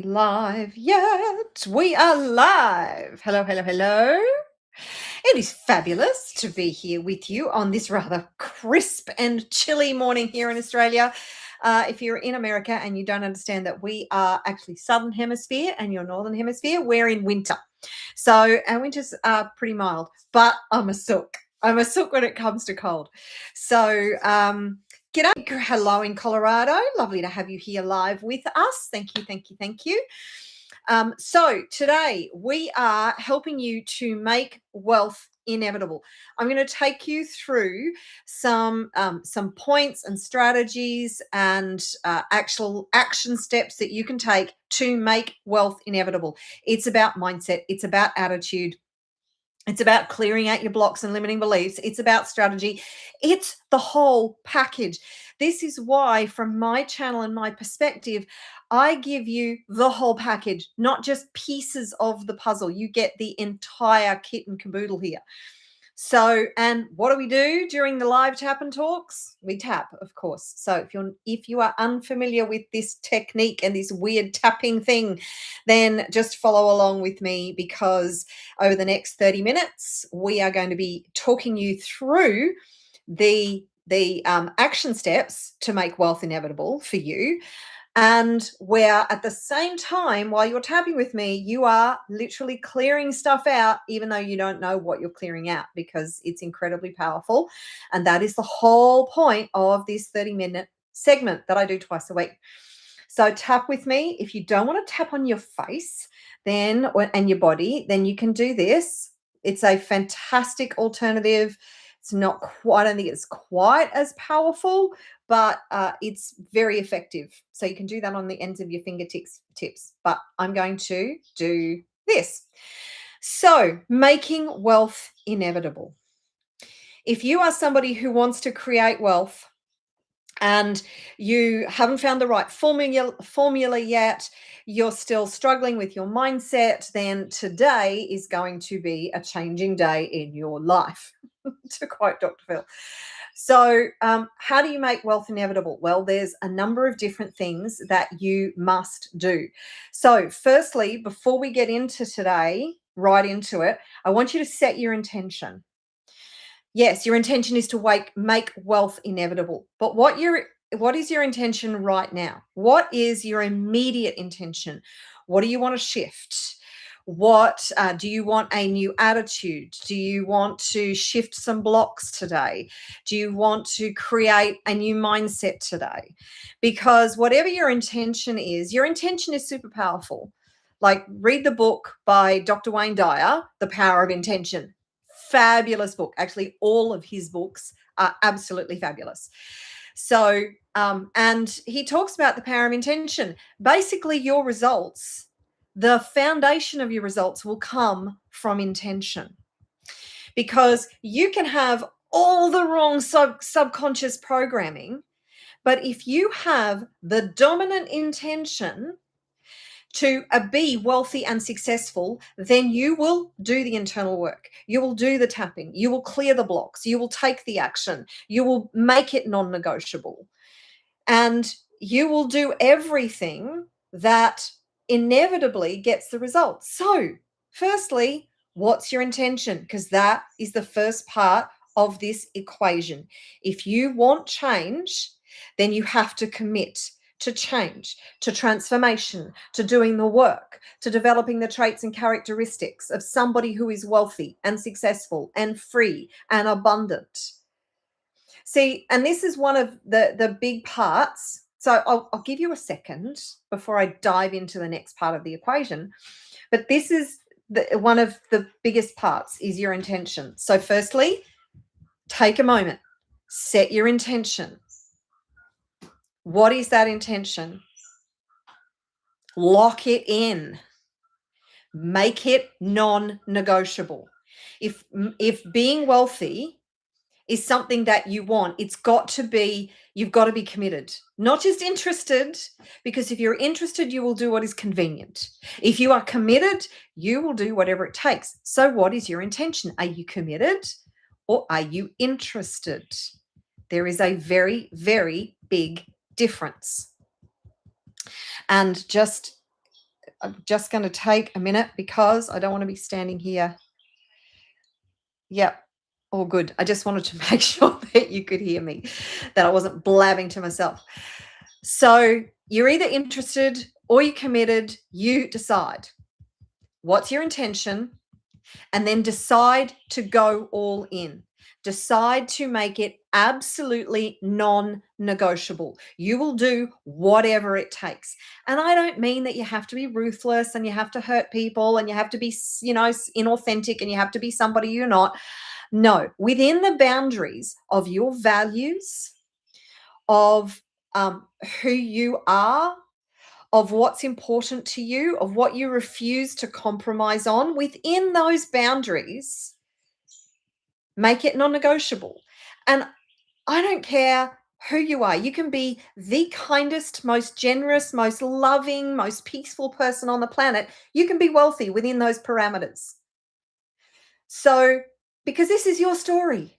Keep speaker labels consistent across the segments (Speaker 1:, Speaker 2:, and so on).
Speaker 1: Live yet. We are live. Hello, hello, hello. It is fabulous to be here with you on this rather crisp and chilly morning here in Australia. If you're in America and you don't understand that we are actually Southern Hemisphere and you're Northern Hemisphere, we're in winter. So our winters are pretty mild, but I'm a sook. I'm a sook when it comes to cold. So, g'day. Hello in Colorado. Lovely to have you here live with us. Thank you, thank you, thank you. So today we are helping you to make wealth inevitable. I'm going to take you through some points and strategies and actual action steps that you can take to make wealth inevitable. It's about mindset. It's about attitude. It's about clearing out your blocks and limiting beliefs. It's about strategy. It's the whole package. This is why, from my channel and my perspective, I give you the whole package, not just pieces of the puzzle. You get the entire kit and caboodle here. So, and what do we do during the live tap and talks? We tap, of course. So if you are unfamiliar with this technique and this weird tapping thing, then just follow along with me, because over the next 30 minutes, we are going to be talking you through the action steps to make wealth inevitable for you. And where at the same time, while you're tapping with me, you are literally clearing stuff out, even though you don't know what you're clearing out, because it's incredibly powerful. And that is the whole point of this 30-minute segment that I do twice a week. So tap with me. If you don't want to tap on your face then and your body, then you can do this. It's a fantastic alternative. It's not quite, I don't think it's quite as powerful, but it's very effective. So you can do that on the ends of your fingertips, but I'm going to do this. So, making wealth inevitable. If you are somebody who wants to create wealth and you haven't found the right formula yet, you're still struggling with your mindset, then today is going to be a changing day in your life, to quote Dr. Phil. So how do you make wealth inevitable? Well, there's a number of different things that you must do. So firstly, before we get into today, right into it, I want you to set your intention. Yes, your intention is to make wealth inevitable. But what is your intention right now? What is your immediate intention? What do you want to shift? What do you want a new attitude? Do you want to shift some blocks today? Do you want to create a new mindset today? Because whatever your intention is super powerful. Like, read the book by Dr. Wayne Dyer, The Power of Intention. Fabulous book. Actually, all of his books are absolutely fabulous. So, and he talks about the power of intention. Basically, your results, the foundation of your results will come from intention, because you can have all the wrong subconscious programming, but if you have the dominant intention to be wealthy and successful, then you will do the internal work. You will do the tapping. You will clear the blocks. You will take the action. You will make it non-negotiable. And you will do everything that inevitably gets the results. So, firstly, what's your intention? Because that is the first part of this equation. If you want change, then you have to commit to change, to transformation, to doing the work, to developing the traits and characteristics of somebody who is wealthy and successful and free and abundant. See, and this is one of the big parts. So I'll give you a second before I dive into the next part of the equation. But this is one of the biggest parts is your intention. So firstly, take a moment, set your intention. What is that intention? Lock it in. Make it non-negotiable. If being wealthy is something that you want, you've got to be committed, not just interested, because if you're interested, you will do what is convenient. If you are committed, you will do whatever it takes. So what is your intention? Are you committed or are you interested? There is a very, very big difference. And just I'm just going to take a minute because I don't want to be standing here. Yep, all good. I just wanted to make sure that you could hear me, that I wasn't blabbing to myself. So you're either interested or you're committed. You decide. What's your intention? And then decide to go all in. Decide to make it absolutely non-negotiable. You will do whatever it takes. And I don't mean that you have to be ruthless and you have to hurt people and you have to be, inauthentic and you have to be somebody you're not. No, within the boundaries of your values, of who you are, of what's important to you, of what you refuse to compromise on, within those boundaries, make it non-negotiable. And I don't care who you are. You can be the kindest, most generous, most loving, most peaceful person on the planet. You can be wealthy within those parameters. So, because this is your story.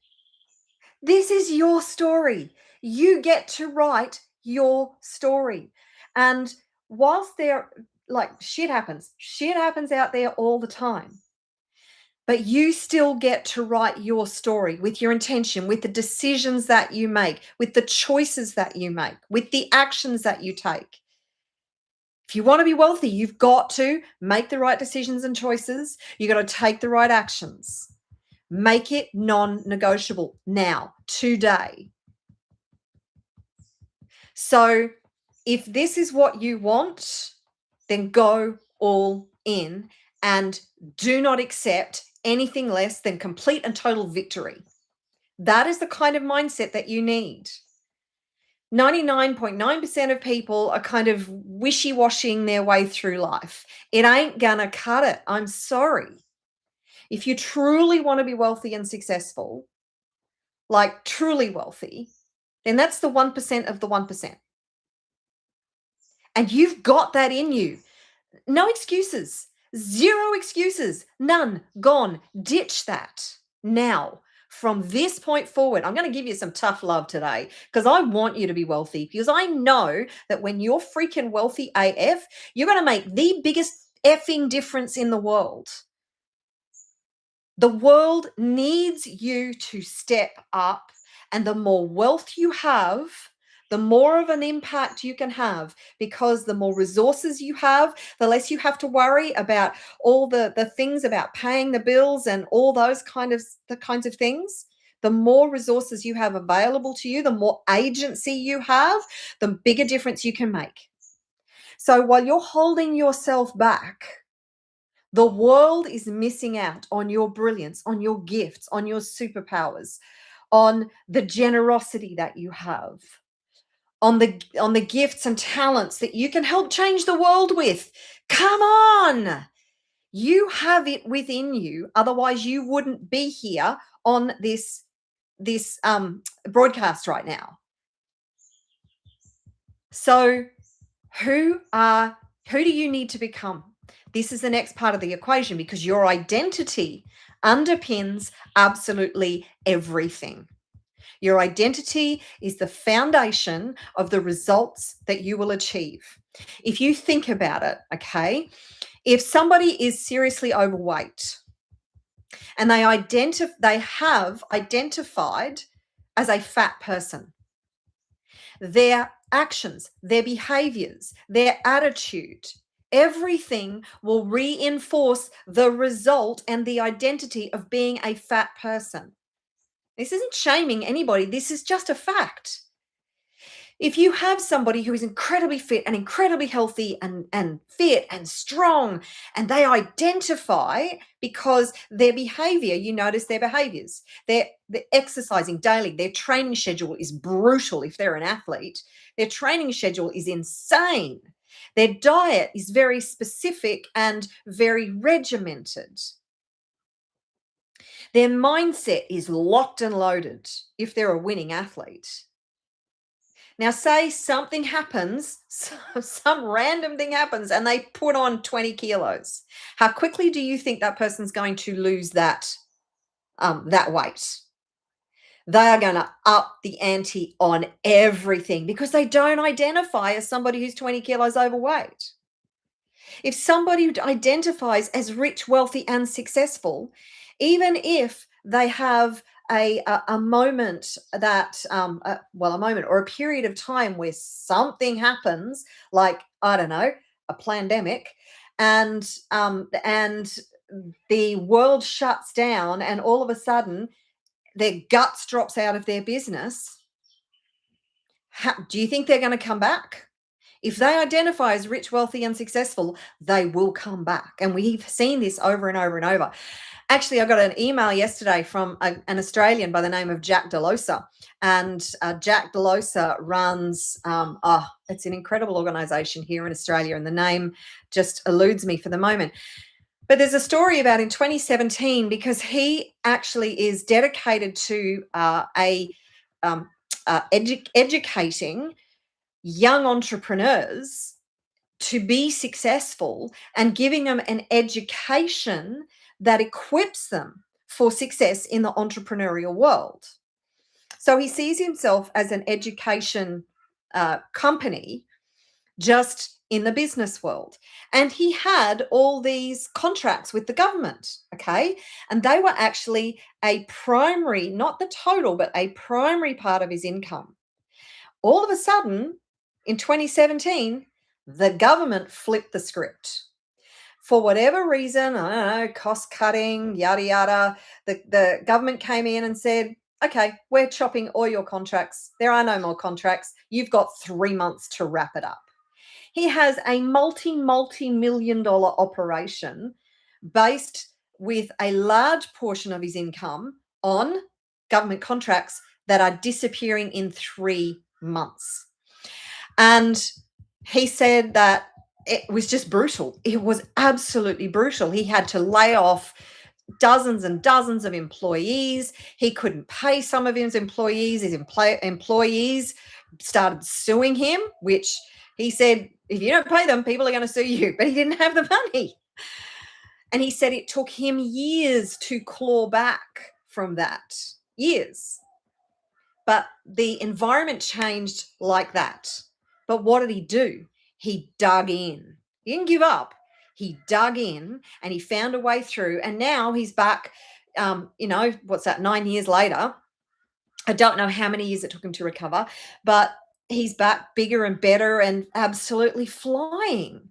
Speaker 1: This is your story. You get to write your story. And whilst shit happens out there all the time. But you still get to write your story with your intention, with the decisions that you make, with the choices that you make, with the actions that you take. If you want to be wealthy, you've got to make the right decisions and choices. You've got to take the right actions. Make it non-negotiable now, today. So if this is what you want, then go all in and do not accept anything less than complete and total victory. That is the kind of mindset that you need. 99.9% of people are kind of wishy-washing their way through life. It ain't gonna cut it. I'm sorry. If you truly want to be wealthy and successful, like truly wealthy, then that's the 1% of the 1%. And you've got that in you. No excuses. Zero excuses. None. Gone. Ditch that now. From this point forward, I'm going to give you some tough love today because I want you to be wealthy, because I know that when you're freaking wealthy AF, you're going to make the biggest effing difference in the world. The world needs you to step up, and the more wealth you have, the more of an impact you can have, because the more resources you have, the less you have to worry about all the things about paying the bills and all those kinds of things. The more resources you have available to you, the more agency you have, the bigger difference you can make. So while you're holding yourself back, the world is missing out on your brilliance, on your gifts, on your superpowers, on the generosity that you have, on the gifts and talents that you can help change the world with. Come on. You have it within you. Otherwise, you wouldn't be here on this broadcast right now. So who do you need to become? This is the next part of the equation, because your identity underpins absolutely everything. Your identity is the foundation of the results that you will achieve. If you think about it, okay, if somebody is seriously overweight and they have identified as a fat person, their actions, their behaviors, their attitude, everything will reinforce the result and the identity of being a fat person. This isn't shaming anybody. This is just a fact. If you have somebody who is incredibly fit and incredibly healthy and fit and strong, and they identify because their behavior, you notice their behaviors, they're exercising daily, their training schedule is brutal if they're an athlete, their training schedule is insane, their diet is very specific and very regimented, their mindset is locked and loaded if they're a winning athlete. Now, say something happens, some random thing happens, and they put on 20 kilos. How quickly do you think that person's going to lose that weight? They are going to up the ante on everything because they don't identify as somebody who's 20 kilos overweight. If somebody identifies as rich, wealthy, and successful, even if they have a moment that, well, a moment or a period of time where something happens, like, I don't know, a pandemic, and the world shuts down, and all of a sudden their guts drops out of their business, do you think they're going to come back? If they identify as rich, wealthy, and successful, they will come back. And we've seen this over and over and over. Actually, I got an email yesterday from an Australian by the name of Jack Delosa. And Jack Delosa runs, it's an incredible organization here in Australia, and the name just eludes me for the moment. But there's a story about in 2017, because he actually is dedicated to educating young entrepreneurs to be successful and giving them an education that equips them for success in the entrepreneurial world. So he sees himself as an education company just in the business world. And he had all these contracts with the government, okay? And they were actually a primary, not the total, but a primary part of his income. All of a sudden, in 2017, the government flipped the script. For whatever reason, I don't know, cost cutting, yada, yada, the government came in and said, okay, we're chopping all your contracts. There are no more contracts. You've got 3 months to wrap it up. He has a multi-million-dollar operation based with a large portion of his income on government contracts that are disappearing in 3 months. And he said that it was just brutal. It was absolutely brutal. He had to lay off dozens and dozens of employees. He couldn't pay some of his employees. His employees started suing him, which he said, if you don't pay them, people are going to sue you. But he didn't have the money. And he said it took him years to claw back from that. Years. But the environment changed like that. But what did he do? He dug in. He didn't give up. He dug in and he found a way through. And now he's back, what's that, 9 years later. I don't know how many years it took him to recover, but he's back bigger and better and absolutely flying.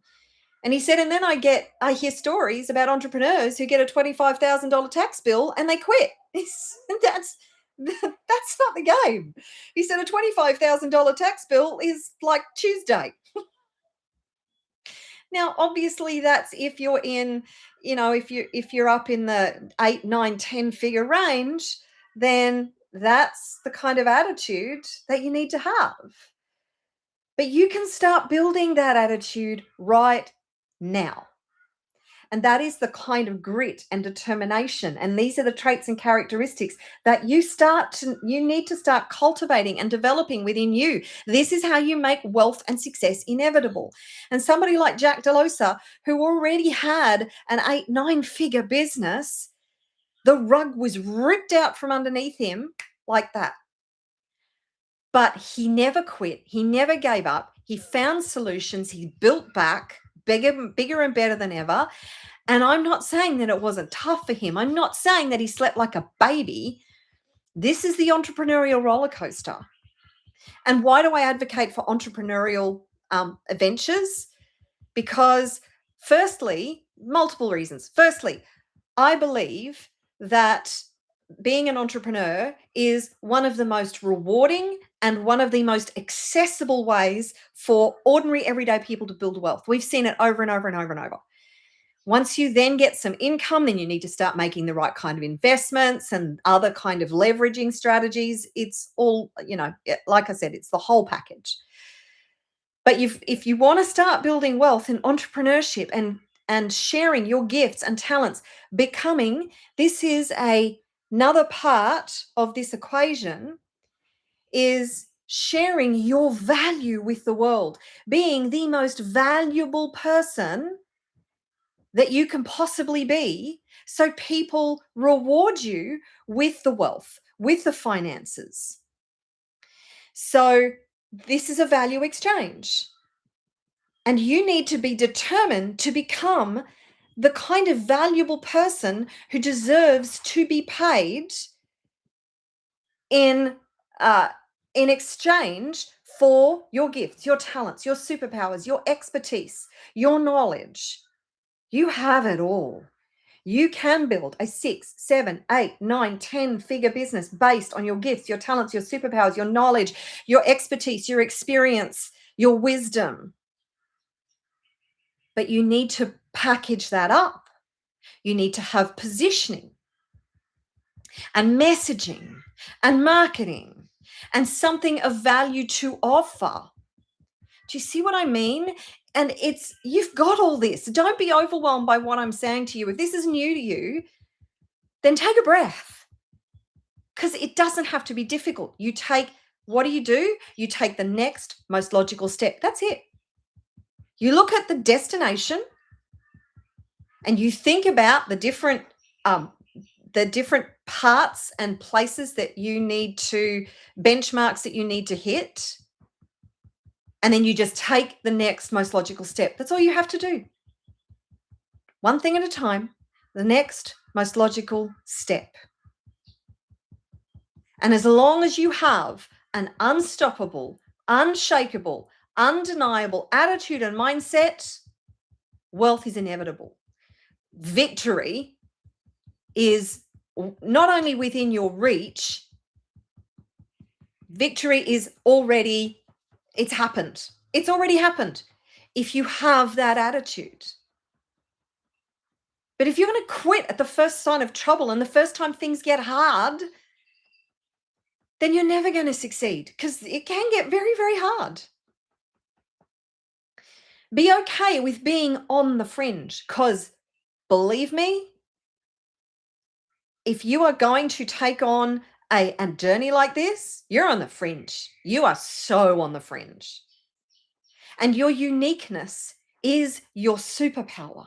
Speaker 1: And he said, and then I hear stories about entrepreneurs who get a $25,000 tax bill and they quit. That's not the game. He said a $25,000 tax bill is like Tuesday. Now, obviously, that's if you're in, if you're up in the 8, 9, 10 figure range, then that's the kind of attitude that you need to have. But you can start building that attitude right now. And that is the kind of grit and determination. And these are the traits and characteristics that you need to start cultivating and developing within you. This is how you make wealth and success inevitable. And somebody like Jack Delosa, who already had an 8, 9 figure business, the rug was ripped out from underneath him like that. But he never quit. He never gave up. He found solutions. He built back bigger and better than ever. And I'm not saying that it wasn't tough for him. I'm not saying that he slept like a baby. This is the entrepreneurial roller coaster. And why do I advocate for entrepreneurial ventures? Because firstly, multiple reasons. Firstly, I believe that being an entrepreneur is one of the most rewarding and one of the most accessible ways for ordinary everyday people to build wealth. We've seen it over and over and over and over. Once you then get some income, then you need to start making the right kind of investments and other kind of leveraging strategies. It's all, like I said, it's the whole package. But if you want to start building wealth in entrepreneurship and sharing your gifts and talents, this is another part of this equation is sharing your value with the world, being the most valuable person that you can possibly be, so people reward you with the wealth, with the finances. So this is a value exchange. And you need to be determined to become the kind of valuable person who deserves to be paid in uh, in exchange for your gifts, your talents, your superpowers, your expertise, your knowledge. You have it all. You can build a 6, 7, 8, 9, 10-figure business based on your gifts, your talents, your superpowers, your knowledge, your expertise, your experience, your wisdom. But you need to package that up. You need to have positioning and messaging and marketing and something of value to offer. Do you see what I mean? And you've got all this. Don't be overwhelmed by what I'm saying to you. If this is new to you, then take a breath, because it doesn't have to be difficult. What do? You take the next most logical step. That's it. You look at the destination and you think about the different parts and places that you need to, benchmarks that you need to hit. And then you just take the next most logical step. That's all you have to do. One thing at a time, the next most logical step. And as long as you have an unstoppable, unshakable, undeniable attitude and mindset, wealth is inevitable. Victory is not only within your reach, victory is already, it's happened. It's already happened if you have that attitude. But if you're going to quit at the first sign of trouble and the first time things get hard, then you're never going to succeed, because it can get very, very hard. Be okay with being on the fringe, because believe me, if you are going to take on a journey like this, you're on the fringe. You are so on the fringe. And your uniqueness is your superpower.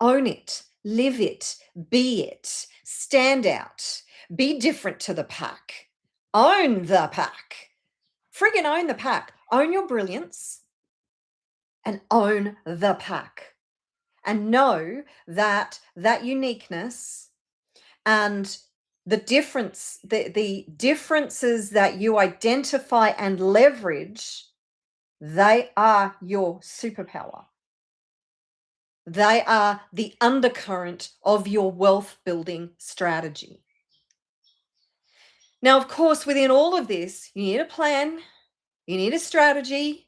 Speaker 1: Own it, live it, be it, stand out, be different to the pack, own the pack. Friggin' own the pack. Own your brilliance and own the pack. And know that uniqueness and the differences that you identify and leverage, they are your superpower. They are the undercurrent of your wealth building strategy. Now, of course, within all of this, you need a plan, you need a strategy,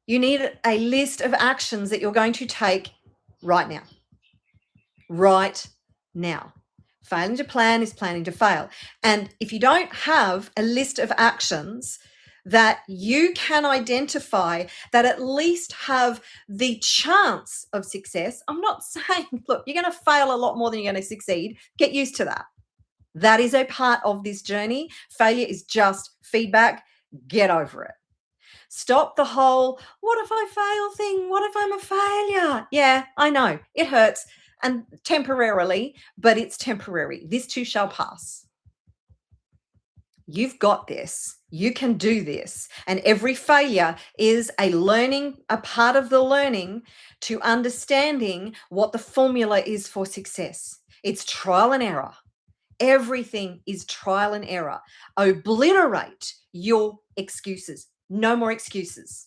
Speaker 1: you need a list of actions that you're going to take right now. Right now. Failing to plan is planning to fail. And if you don't have a list of actions that you can identify that at least have the chance of success, I'm not saying, look, you're going to fail a lot more than you're going to succeed. Get used to that. That is a part of this journey. Failure is just feedback. Get over it. Stop the whole, what if I fail thing? What if I'm a failure? Yeah, I know. It hurts, and temporarily, but it's temporary. This too shall pass. You've got this. You can do this. And every failure is a part of the learning to understanding what the formula is for success. It's trial and error. Everything is trial and error. Obliterate your excuses. No more excuses.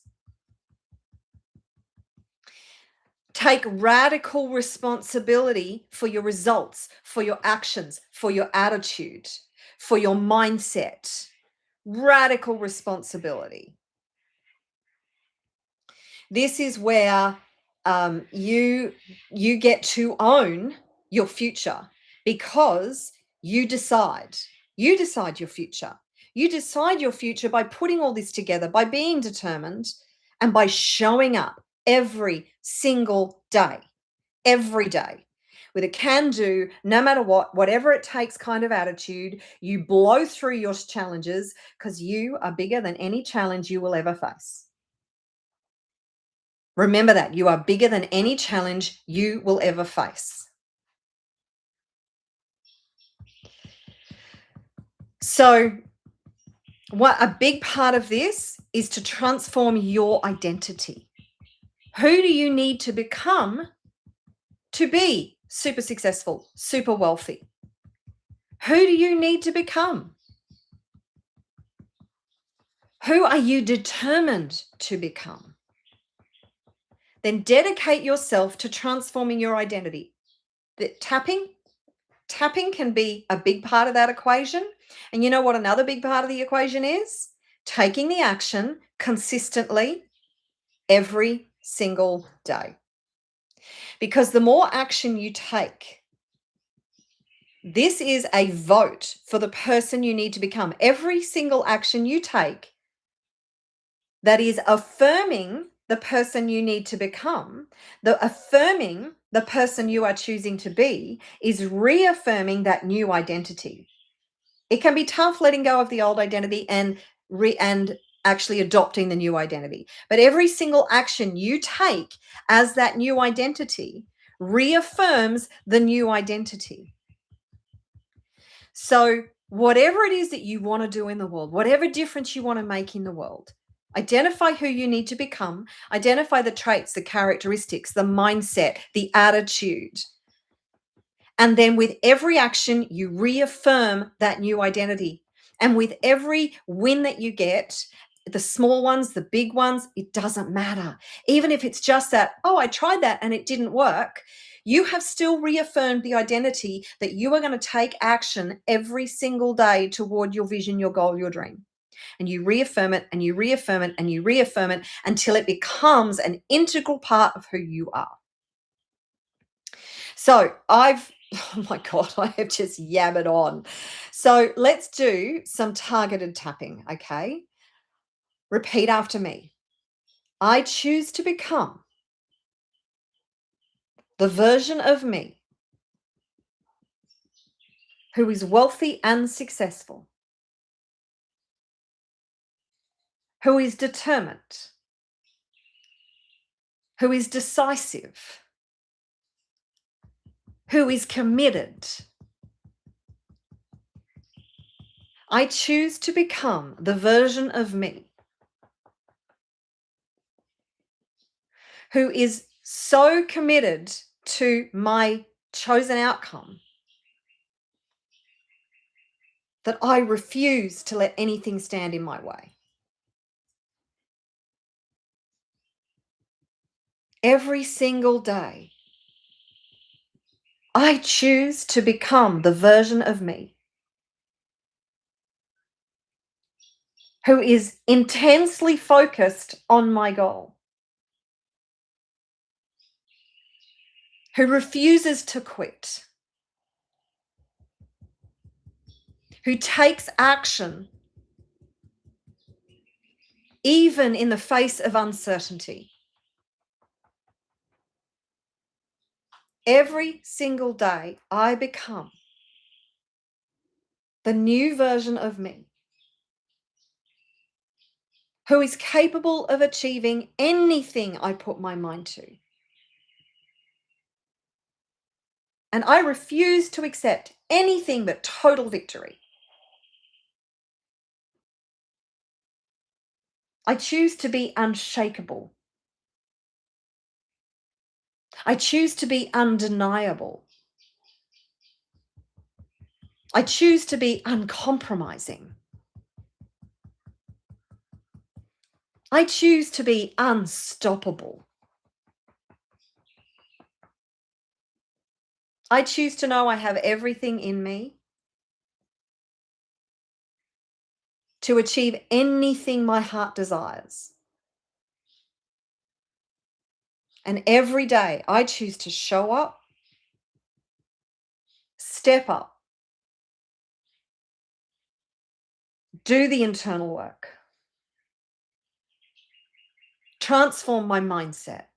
Speaker 1: Take radical responsibility for your results, for your actions, for your attitude, for your mindset. Radical responsibility. This is where you get to own your future, because you decide. You decide your future. You decide your future by putting all this together, by being determined, and by showing up every single day, with a can-do, no matter what, whatever it takes kind of attitude. You blow through your challenges, because you are bigger than any challenge you will ever face. Remember that. You are bigger than any challenge you will ever face. So What a big part of this is to transform your identity. Who do you need to become to be super successful, super wealthy? Who do you need to become? Who are you determined to become? Then dedicate yourself to transforming your identity. Tapping can be a big part of that equation. And you know what another big part of the equation is? Taking the action consistently every single day. Because the more action you take, this is a vote for the person you need to become. Every single action you take that is affirming the person you need to become, affirming the person you are choosing to be, is reaffirming that new identity. It can be tough letting go of the old identity and actually adopting the new identity. But every single action you take as that new identity reaffirms the new identity. So whatever it is that you want to do in the world, whatever difference you want to make in the world, identify who you need to become, identify the traits, the characteristics, the mindset, the attitude. And then with every action, you reaffirm that new identity. And with every win that you get, the small ones, the big ones, it doesn't matter. Even if it's just that, oh, I tried that and it didn't work, you have still reaffirmed the identity that you are going to take action every single day toward your vision, your goal, your dream. And you reaffirm it and you reaffirm it and you reaffirm it until it becomes an integral part of who you are. So oh my God, I have just yabbered on. So let's do some targeted tapping, okay? Repeat after me. I choose to become the version of me who is wealthy and successful, who is determined, who is decisive, who is committed. I choose to become the version of me who is so committed to my chosen outcome that I refuse to let anything stand in my way. Every single day, I choose to become the version of me who is intensely focused on my goal, who refuses to quit, who takes action even in the face of uncertainty. Every single day, I become the new version of me who is capable of achieving anything I put my mind to. And I refuse to accept anything but total victory. I choose to be unshakable. I choose to be undeniable. I choose to be uncompromising. I choose to be unstoppable. I choose to know I have everything in me to achieve anything my heart desires. And every day I choose to show up, step up, do the internal work, transform my mindset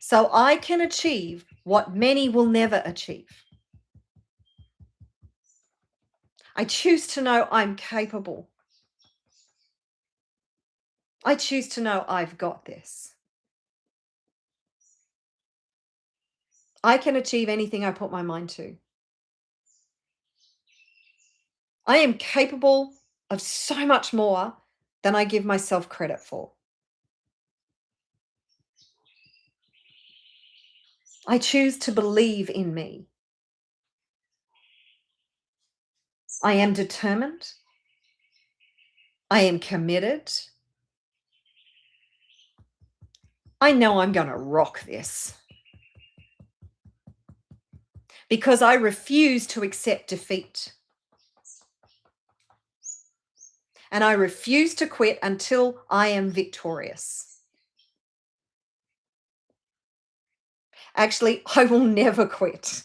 Speaker 1: so I can achieve what many will never achieve. I choose to know I'm capable. I choose to know I've got this. I can achieve anything I put my mind to. I am capable of so much more than I give myself credit for. I choose to believe in me. I am determined. I am committed. I know I'm going to rock this because I refuse to accept defeat. And I refuse to quit until I am victorious. Actually, I will never quit,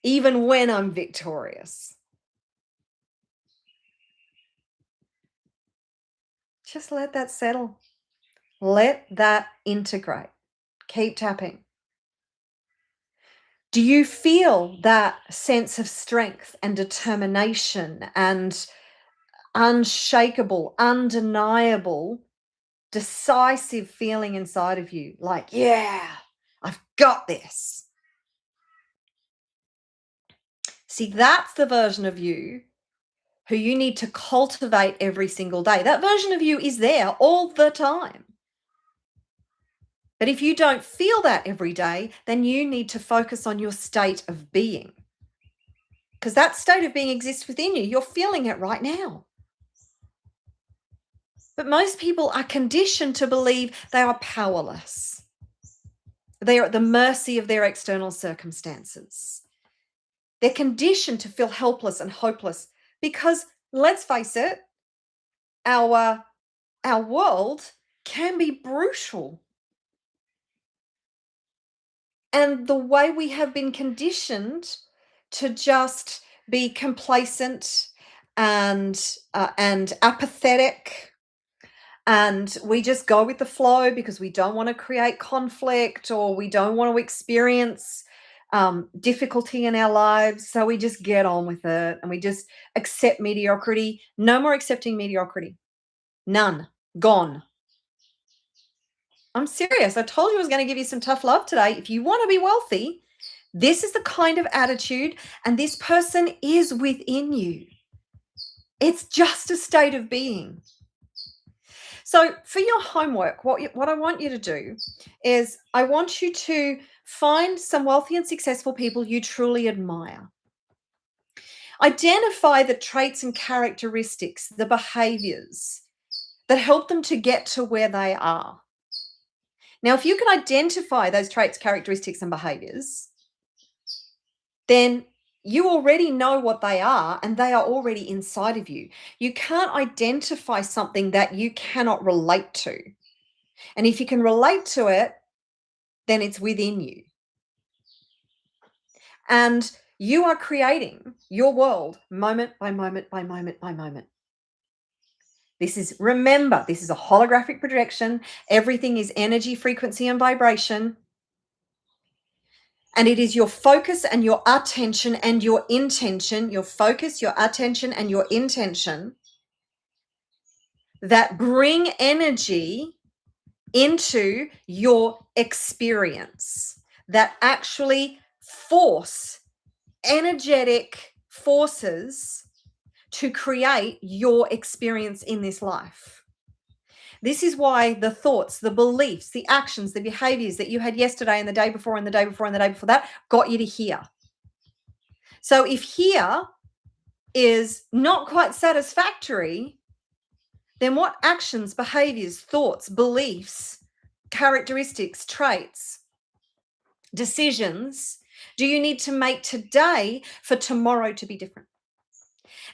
Speaker 1: even when I'm victorious. Just let that settle. Let that integrate. Keep tapping. Do you feel that sense of strength and determination and unshakable, undeniable, decisive feeling inside of you? Like, yeah, I've got this. See, that's the version of you who you need to cultivate every single day. That version of you is there all the time. But if you don't feel that every day, then you need to focus on your state of being. Because that state of being exists within you. You're feeling it right now. But most people are conditioned to believe they are powerless. They are at the mercy of their external circumstances. They're conditioned to feel helpless and hopeless because, let's face it, our world can be brutal. And the way we have been conditioned to just be complacent and apathetic, and we just go with the flow because we don't want to create conflict or we don't want to experience difficulty in our lives. So we just get on with it and we just accept mediocrity. No more accepting mediocrity. None. Gone. I'm serious. I told you I was going to give you some tough love today. If you want to be wealthy, this is the kind of attitude, and this person is within you. It's just a state of being. So for your homework, what I want you to do is I want you to find some wealthy and successful people you truly admire. Identify the traits and characteristics, the behaviors that help them to get to where they are. Now, if you can identify those traits, characteristics, and behaviors, then you already know what they are and they are already inside of you. You can't identify something that you cannot relate to. And if you can relate to it, then it's within you. And you are creating your world moment by moment by moment by moment. Remember, this is a holographic projection. Everything is energy, frequency, and vibration. And it is your focus and your attention and your intention, your focus, your attention, and your intention that bring energy into your experience, that actually force energetic forces to create your experience in this life. This is why the thoughts, the beliefs, the actions, the behaviors that you had yesterday and the day before and the day before and the day before that got you to here. So if here is not quite satisfactory, then what actions, behaviors, thoughts, beliefs, characteristics, traits, decisions do you need to make today for tomorrow to be different?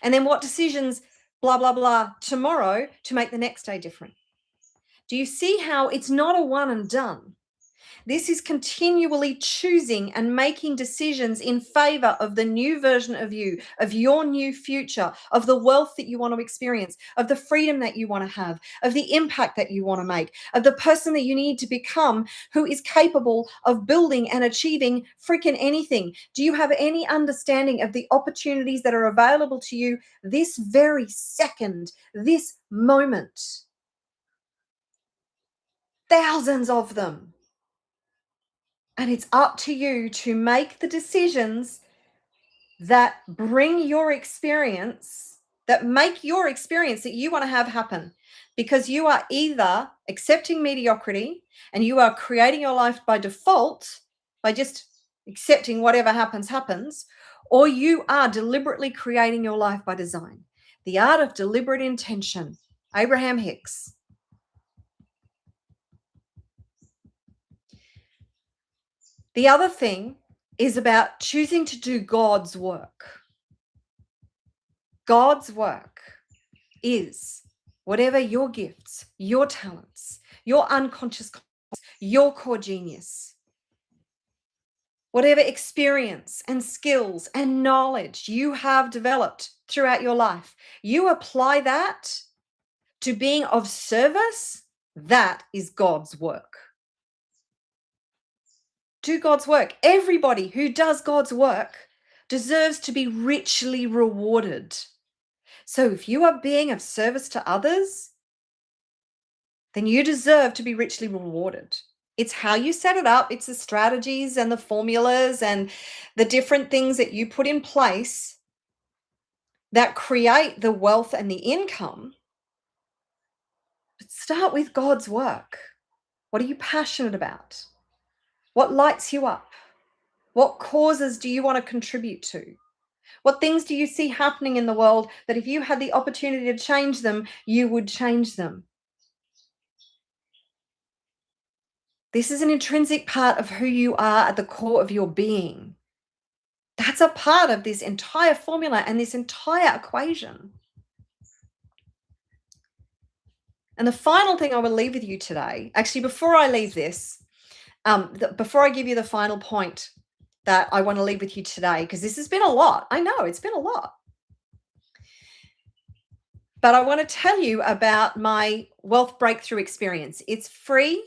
Speaker 1: And then what decisions, blah, blah, blah, tomorrow to make the next day different? Do you see how it's not a one and done? This is continually choosing and making decisions in favor of the new version of you, of your new future, of the wealth that you want to experience, of the freedom that you want to have, of the impact that you want to make, of the person that you need to become who is capable of building and achieving freaking anything. Do you have any understanding of the opportunities that are available to you this very second, this moment? Thousands of them. And it's up to you to make the decisions that bring your experience, that make your experience that you want to have happen. Because you are either accepting mediocrity and you are creating your life by default, by just accepting whatever happens, happens, or you are deliberately creating your life by design. The art of deliberate intention. Abraham Hicks. The other thing is about choosing to do God's work. God's work is whatever your gifts, your talents, your unconscious, your core genius, whatever experience and skills and knowledge you have developed throughout your life, you apply that to being of service. That is God's work. Do God's work. Everybody who does God's work deserves to be richly rewarded. So if you are being of service to others, then you deserve to be richly rewarded. It's how you set it up. It's the strategies and the formulas and the different things that you put in place that create the wealth and the income. But start with God's work. What are you passionate about? What lights you up? What causes do you want to contribute to? What things do you see happening in the world that if you had the opportunity to change them, you would change them? This is an intrinsic part of who you are at the core of your being. That's a part of this entire formula and this entire equation. And the final thing I will leave with you today, actually, before I leave this, before I give you the final point that I want to leave with you today, because this has been a lot. I know it's been a lot. But I want to tell you about my wealth breakthrough experience. It's free.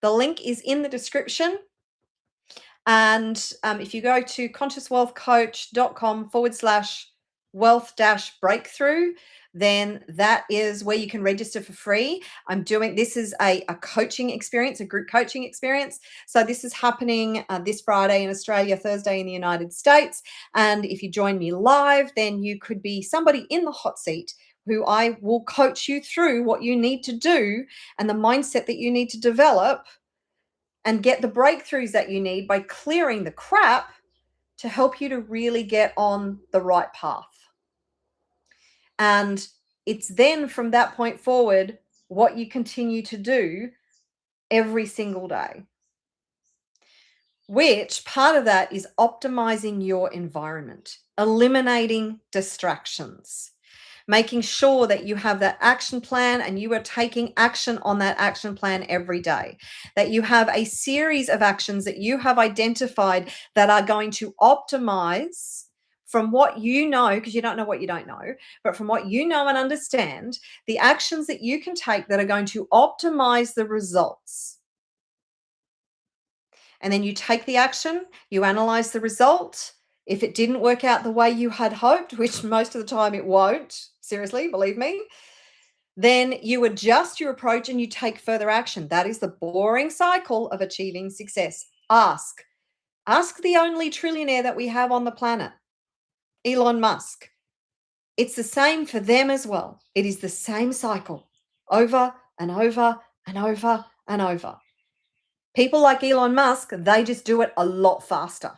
Speaker 1: The link is in the description. And if you go to consciouswealthcoach.com/wealth-breakthrough, then that is where you can register for free. This is a coaching experience, a group coaching experience. So this is happening this Friday in Australia, Thursday in the United States. And if you join me live, then you could be somebody in the hot seat who I will coach you through what you need to do and the mindset that you need to develop and get the breakthroughs that you need by clearing the crap to help you to really get on the right path. And it's then from that point forward what you continue to do every single day, which part of that is optimizing your environment, eliminating distractions, making sure that you have that action plan and you are taking action on that action plan every day, that you have a series of actions that you have identified that are going to optimize from what you know, because you don't know what you don't know, but from what you know and understand, the actions that you can take that are going to optimize the results. And then you take the action, you analyze the result. If it didn't work out the way you had hoped, which most of the time it won't, seriously, believe me, then you adjust your approach and you take further action. That is the boring cycle of achieving success. Ask the only trillionaire that we have on the planet, Elon Musk. It's the same for them as well. It is the same cycle over and over and over and over. People like Elon Musk, they just do it a lot faster.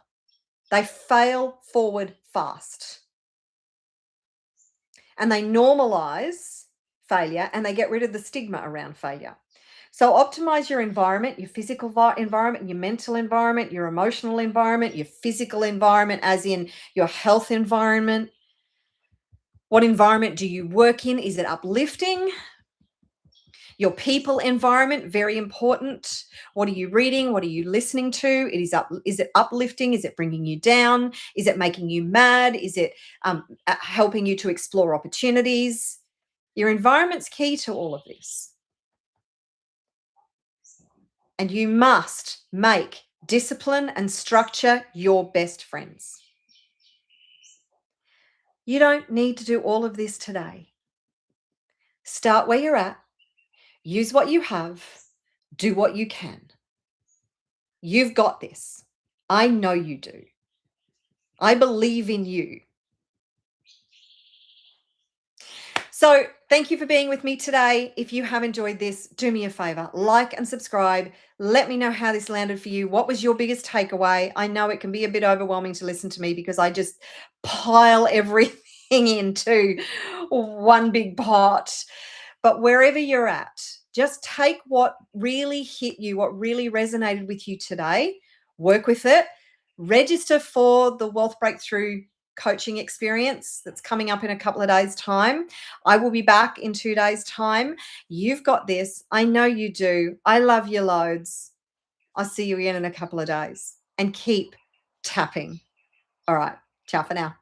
Speaker 1: They fail forward fast. And they normalize failure and they get rid of the stigma around failure. So optimize your environment, your physical environment, your mental environment, your emotional environment, your physical environment, as in your health environment. What environment do you work in? Is it uplifting? Your people environment, very important. What are you reading? What are you listening to? Is it uplifting? Is it bringing you down? Is it making you mad? Is it helping you to explore opportunities? Your environment's key to all of this. And you must make discipline and structure your best friends. You don't need to do all of this today. Start where you're at. Use what you have. Do what you can. You've got this. I know you do. I believe in you. So, thank you for being with me today. If you have enjoyed this, do me a favor, like and subscribe. Let me know how this landed for you. What was your biggest takeaway? I know it can be a bit overwhelming to listen to me because I just pile everything into one big pot. But wherever you're at, just take what really hit you, what really resonated with you today, work with it, register for the Wealth Breakthrough coaching experience that's coming up in a couple of days' time. I will be back in 2 days' time. You've got this. I know you do. I love you loads. I'll see you again in a couple of days and keep tapping. All right. Ciao for now.